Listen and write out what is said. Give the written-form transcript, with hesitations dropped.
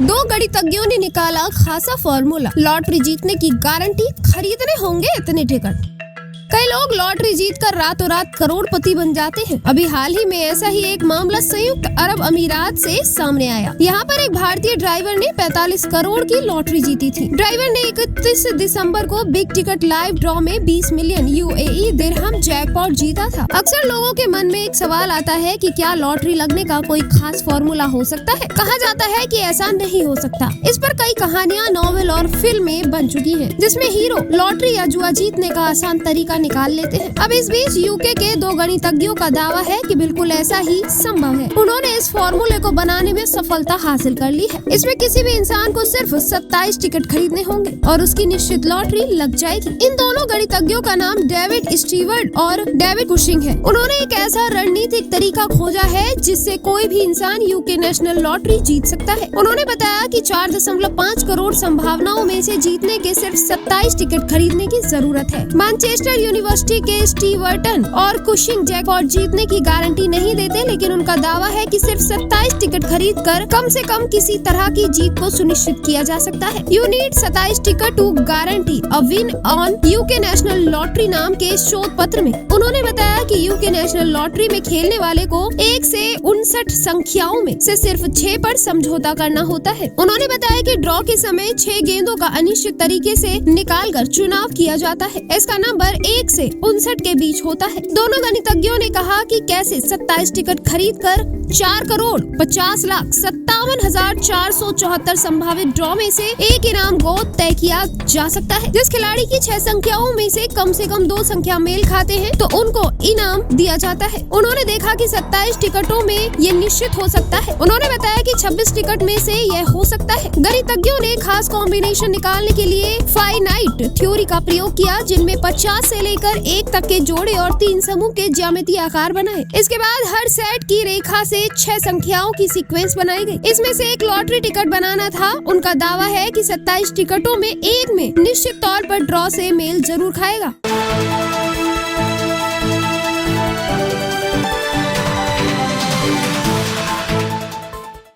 दो गणितज्ञों ने निकाला खासा फॉर्मूला, लॉटरी जीतने की गारंटी, खरीदने होंगे इतने टिकट। कई लोग लॉटरी जीतकर रातों रात करोड़पति बन जाते हैं। अभी हाल ही में ऐसा ही एक मामला संयुक्त अरब अमीरात से सामने आया। यहाँ पर एक भारतीय ड्राइवर ने 45 करोड़ की लॉटरी जीती थी। ड्राइवर ने 31 दिसंबर को बिग टिकट लाइव ड्रॉ में 20 मिलियन UAE दिरहम जैकपॉट जीता था। अक्सर लोगों के मन में एक सवाल आता है कि क्या लॉटरी लगने का कोई खास फॉर्मूला हो सकता है। कहा जाता है कि ऐसा नहीं हो सकता। इस पर कई कहानियाँ, नॉवेल और फिल्में बन चुकी हैं, जिसमें हीरो लॉटरी या जुआ जीतने का आसान तरीका निकाल लेते हैं। अब इस बीच यूके के दो गणितज्ञों का दावा है कि बिल्कुल ऐसा ही संभव है। उन्होंने इस फॉर्मूले को बनाने में सफलता हासिल कर ली है। इसमें किसी भी इंसान को सिर्फ 27 टिकट खरीदने होंगे और उसकी निश्चित लॉटरी लग जाएगी। इन दोनों गणितज्ञों का नाम डेविड स्टीवर्ट और डेविड कुशिंग है। उन्होंने एक ऐसा रणनीतिक तरीका खोजा है जिससे कोई भी इंसान यूके नेशनल लॉटरी जीत सकता है। उन्होंने बताया कि 4.5 करोड़ संभावनाओं में से जीतने के सिर्फ 27 टिकट खरीदने की जरूरत है। मैनचेस्टर यूनिवर्सिटी के स्टीवर्टन और कुशिंग जैकपॉट जीतने की गारंटी नहीं देते, लेकिन उनका दावा है कि सिर्फ 27 टिकट खरीदकर कम से कम किसी तरह की जीत को सुनिश्चित किया जा सकता है। You need 27 ticket to guarantee a win on UK national lottery नाम के शोध पत्र में उन्होंने बताया कि यूके नेशनल लॉटरी में खेलने वाले को 1 से 59 संख्याओं में से सिर्फ 6 पर समझौता करना होता है। उन्होंने बताया कि ड्रॉ के समय 6 गेंदों का अनिश्चित तरीके से निकालकर चुनाव किया जाता है। इसका नंबर 1 से 59 के बीच होता है। दोनों गणितज्ञों ने कहा कि कैसे 27 टिकट खरीदकर 4,50,57,474 संभावित ड्रॉ में से एक इनाम गोद तय किया जा सकता है। जिस खिलाड़ी की 6 संख्याओं में से कम 2 संख्या मेल खाते हैं तो उनको इनाम दिया जाता है। उन्होंने देखा कि 27 टिकटों में ये निश्चित हो सकता है। उन्होंने बताया कि 26 टिकट में से यह हो सकता है। गणितज्ञों ने खास कॉम्बिनेशन निकालने के लिए फाइनाइट थ्योरी का प्रयोग किया, जिनमें 50 से लेकर 1 तक के जोड़े और 3 समूह के ज्यामितीय आकार बनाए। इसके बाद हर सेट की रेखा से 6 संख्याओं की सीक्वेंस बनाई गई। इसमें से एक लॉटरी टिकट बनाना था। उनका दावा है कि 27 टिकटों में एक में निश्चित तौर पर ड्रॉ से मेल जरूर खाएगा।